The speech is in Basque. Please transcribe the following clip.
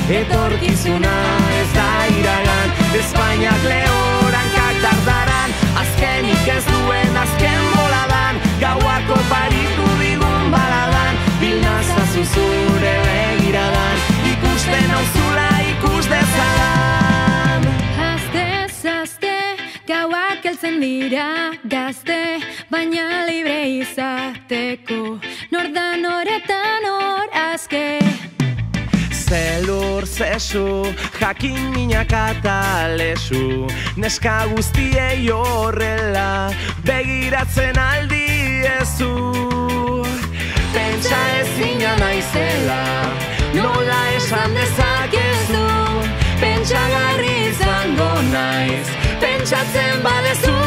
etorkizuna ez da iragan, Espainiak lehorankak dardaran, azkenik ez duen azken boladan, gauako paritu digun baladan, bilnazazu zure begiradan, ikusten nauzula ikus dezadan. Azte, gauak heltzen dira gazte, baina libre izateko, nor da noretan hor azke. Zelur zesu, jakin minak eta lesu, neska guztiei horrela, begiratzen aldiezu. Pentsa ezina naizela, nola esan dezakezu, pentsagarri izango naiz, pentsatzen badezu